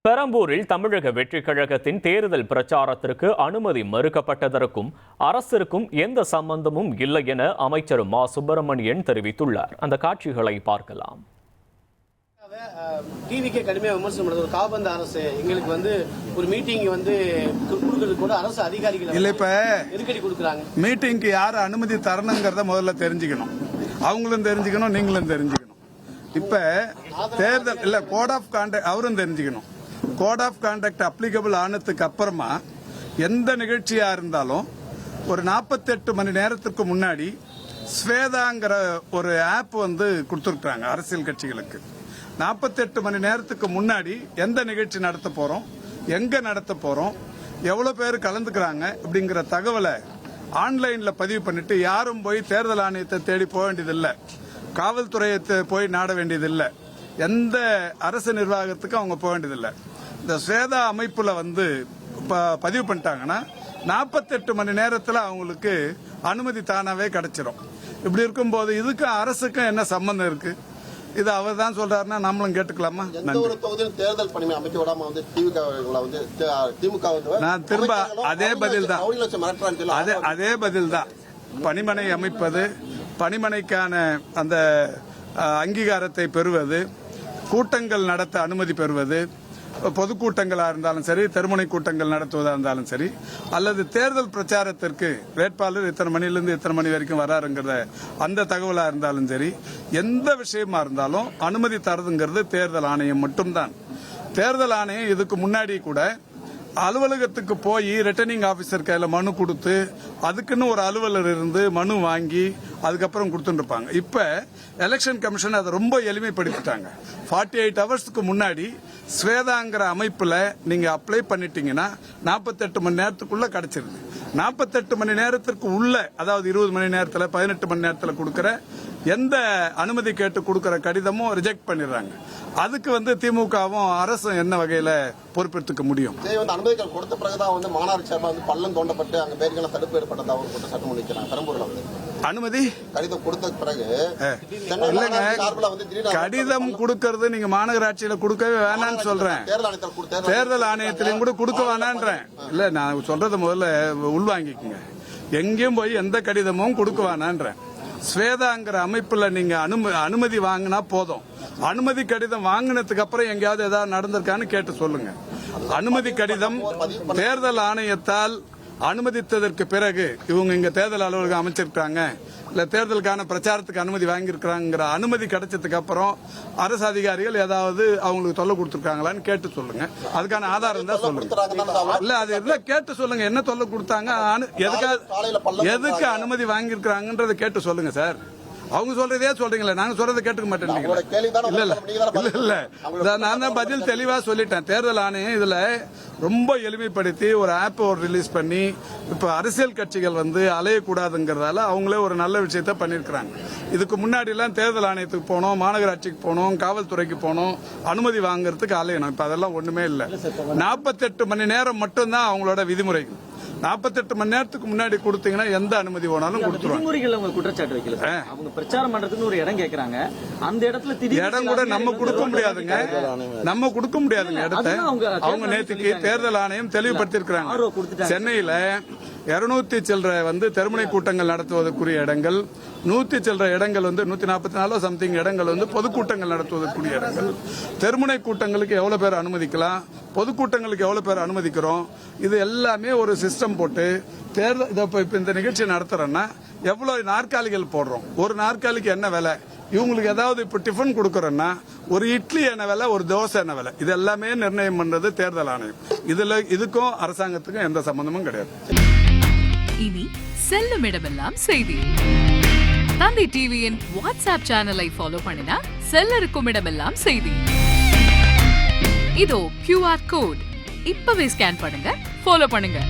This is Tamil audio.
பெரம்பூரில் தமிழக வெற்றிக் கழகத்தின் தேர்தல் பிரச்சாரத்திற்கு அனுமதி மறுக்கப்பட்டதற்கும் அரசிற்கும் எந்த சம்பந்தமும் இல்லை என அமைச்சர் மா சுப்பிரமணியன் தெரிவித்துள்ளார். அந்த காட்சிகளை பார்க்கலாம். டிவிக்கு கடுமையாக விமர்சனம் பண்ணுறது ஒரு காபந்து அரசு. எங்களுக்கு ஒரு மீட்டிங் கொடுக்கறது கூட அரசு அதிகாரிகள் இல்ல, இப்ப நெருக்கடி கொடுக்குறாங்க. மீட்டிங்க்கு யார் அனுமதி தரணுங்கிறத முதல்ல தெரிஞ்சுக்கணும். அவங்களும் தெரிஞ்சுக்கணும், நீங்களும் தெரிஞ்சுக்கணும். இப்ப தேர்தல் இல்ல கோட் ஆஃப் கான்டக்ட் அவரும் தெரிஞ்சுக்கணும். கோட் ஆஃப் கான்டக்ட் அப்ளிகபிள் ஆனதுக்கு அப்புறமா எந்த நிகழ்ச்சியா இருந்தாலும் ஒரு 48 மணி நேரத்துக்கு முன்னாடி ஸ்வேதாங்கிற ஒரு ஆப் கொடுத்துருக்காங்க அரசியல் கட்சிகளுக்கு. 48 மணி நேரத்துக்கு முன்னாடி எந்த நிகழ்ச்சி நடத்த போறோம், எங்க நடத்த போறோம், எவ்வளவு பேர் கலந்துக்கிறாங்க அப்படிங்கிற தகவலை ஆன்லைன்ல பதிவு பண்ணிட்டு யாரும் போய் தேர்தல் ஆணையத்தை தேடி போக வேண்டியதில்லை, காவல்துறையை போய் நாட வேண்டியதில்லை, எந்த அரசு நிர்வாகத்துக்கும் அவங்க போக வேண்டியதில்லை. இந்த ஸ்வேதா அமைப்புல பதிவு பண்ணிட்டாங்கன்னா 48 மணி நேரத்தில் அவங்களுக்கு அனுமதி தானாவே கிடைச்சிடும். இப்படி இருக்கும்போது இதுக்கும் அரசுக்கும் என்ன சம்பந்தம் இருக்கு? இது அவர் தான் சொல்றாருன்னா நம்மளும் கேட்டுக்கலாமா? தேர்தல் பணி அமைக்க விடாம திமுக நான் திரும்ப அதே பதில் தான், அதே பதில் தான். பணிமனை அமைப்பது, பணிமனைக்கான அந்த அங்கீகாரத்தை பெறுவது, கூட்டங்கள் நடத்த அனுமதி பெறுவது, பொதுக்கூட்டங்களாக இருந்தாலும் சரி, தெருமுனை கூட்டங்கள் நடத்துவதாக இருந்தாலும் சரி, அல்லது தேர்தல் பிரச்சாரத்திற்கு வேட்பாளர் இத்தனை மணிலிருந்து இத்தனை மணி வரைக்கும் வராருங்கிறத அந்த தகவலாக இருந்தாலும் சரி, எந்த விஷயமா இருந்தாலும் அனுமதி தரதுங்கிறது தேர்தல் ஆணையம் மட்டும்தான். தேர்தல் ஆணையம் இதுக்கு முன்னாடி கூட அலுவலகத்துக்கு போய் ரிட்டர்னிங் ஆபீசர் கையில மனு கொடுத்து அதுக்குன்னு ஒரு அலுவலர் இருந்து மனு வாங்கி அதுக்கப்புறம் கொடுத்துருப்பாங்க. இப்ப எலெக்ஷன் கமிஷன் அதை ரொம்ப எளிமைப்படுத்திட்டாங்க. 48 ஹவர்ஸ்க்கு முன்னாடி ஸ்வேதாங்கிற அமைப்புல நீங்க அப்ளை பண்ணிட்டீங்கன்னா 48 மணி நேரத்துக்குள்ள கிடைச்சிருது. 48 மணி நேரத்திற்கு உள்ள, அதாவது 20 மணி நேரத்தில் 18 மணி நேரத்தில் கொடுக்கிற எந்த அனுமதி கேட்டு கொடுக்கிற கடிதமும் ரிஜெக்ட் பண்ணிடுறாங்க. அதுக்கு திமுகவும் அரசும் என்ன வகையில பொறுப்பெடுத்துக்க முடியும்? அனுமதிகள் கொடுத்த பிறகுதான் மாநகராட்சி பள்ளம் தோண்டப்பட்டு அங்க பேருக்கெல்லாம் தடுப்பு ஏற்பட்டதாக ஒரு சட்டம் முடிக்கிறாங்க. பெரம்பூர்ல அனுமதி கடிதம் கொடுத்த பிறகு இல்லங்க, கடிதம் கொடுக்கறது நீங்க மாநகராட்சியில கொடுக்கவே வேணான்னு சொல்றேன். தேர்தல் ஆணையத்திலையும் கூட கொடுக்க வேணான்றேன். இல்ல, நான் சொல்றத முதல்ல உள்வாங்கிக்குங்க. எங்கேயும் போய் எந்த கடிதமும் கொடுக்க வேணான்றேன். ஸ்வேதாங்கிற அமைப்புல நீங்க அனுமதி வாங்கினா போதும். அனுமதி கடிதம் வாங்கினதுக்கு அப்புறம் எங்கேயாவது ஏதாவது நடந்திருக்கான்னு கேட்டு சொல்லுங்க. அனுமதி கடிதம் தேர்தல் ஆணையத்தால் அனுமதித்ததற்கு பிறகு இவங்க இங்க தேர்தல் அலுவலகம் அமைச்சிருக்காங்க, இல்ல தேர்தலுக்கான பிரச்சாரத்துக்கு அனுமதி வாங்கியிருக்கிறாங்கிற அனுமதி கிடைச்சதுக்கு அப்புறம் அரசு அதிகாரிகள் ஏதாவது அவங்களுக்கு தொல்லை கொடுத்திருக்காங்களான்னு கேட்டு சொல்லுங்க. அதுக்கான ஆதாரம் தான் சொல்லுங்க. இல்ல, அது இல்ல, கேட்டு சொல்லுங்க. என்ன தொல்லை கொடுத்தாங்க, எதுக்கு அனுமதி வாங்கியிருக்கிறாங்கன்றத கேட்டு சொல்லுங்க சார். அவங்க சொல்றதே சொல்றீங்களா, நாங்க சொல்றதை கேட்டுக்க மாட்டேன். இல்ல, நான் தான் பதில் தெளிவா சொல்லிட்டேன். தேர்தல் ஆணையம் இதுல ரொம்ப எளிமைப்படுத்தி ஒரு ஆப் ரிலீஸ் பண்ணி இப்ப அரசியல் கட்சிகள் அலையக்கூடாதுங்கிறதால அவங்களே ஒரு நல்ல விஷயத்த பண்ணிருக்கிறாங்க. இதுக்கு முன்னாடி எல்லாம் தேர்தல் ஆணையத்துக்கு போனோம், மாநகராட்சிக்கு போனோம், காவல்துறைக்கு போனோம், அனுமதி வாங்குறதுக்கு அலையணும். இப்ப அதெல்லாம் ஒண்ணுமே இல்ல. 48 மணி நேரம் மட்டும்தான் அவங்களோட விதிமுறைகள். 48 மணி நேரத்துக்கு முன்னாடி கொடுத்தீங்கன்னா எந்த அனுமதி வேணாலும் கொடுத்துருவாங்க. அவங்க குற்றச்சாட்டு வைக்கல, அவங்க பிரச்சாரம் பண்றதுக்கு ஒரு இடம் கேக்குறாங்க. அந்த இடத்துல இடம் கூட நம்ம கொடுக்க முடியாதுங்க, நம்ம கொடுக்க முடியாதுங்க இடத்தை. அவங்க நேற்றுக்கு தேர்தல் ஆணையம் தெளிவுபடுத்திருக்கிறாங்க. சென்னையில 200 சில்லற தெருமுனை கூட்டங்கள் நடத்துவதற்குரிய இடங்கள், 100 சில்லற இடங்கள் 144 சம்திங் இடங்கள் பொதுக்கூட்டங்கள் நடத்துவதற்குரிய இடங்கள். தெருமுனை கூட்டங்களுக்கு எவ்வளவு பேர் அனுமதிக்கலாம், பொதுக்கூட்டங்களுக்கு எவ்வளவு பேர் அனுமதிக்கிறோம், இது எல்லாமே ஒரு சிஸ்டம் போட்டு தேர்தல் இந்த நிகழ்ச்சி நடத்துறோம்னா எவ்வளவு நாற்காலிகள் போடுறோம், ஒரு நாற்காலிக்கு என்ன விலை, இவங்களுக்கு ஏதாவது இப்ப டிஃபன் கொடுக்கறோம்னா ஒரு இட்லி என்ன விலை, ஒரு தோசை என்ன விலை, இது எல்லாமே நிர்ணயம் பண்றது தேர்தல் ஆணையம். இதுக்கும் அரசாங்கத்துக்கும் எந்த சம்பந்தமும் கிடையாது. இனி செல்லும் இடமெல்லாம் செய்தி. தந்தை டிவியின் வாட்ஸ்அப் சேனலை ஃபாலோ பண்ணினா செல்லருக்கும் இடமெல்லாம் செய்தி. இதோ QR கோட், இப்பவே ஸ்கேன் பண்ணுங்க, ஃபாலோ பண்ணுங்க.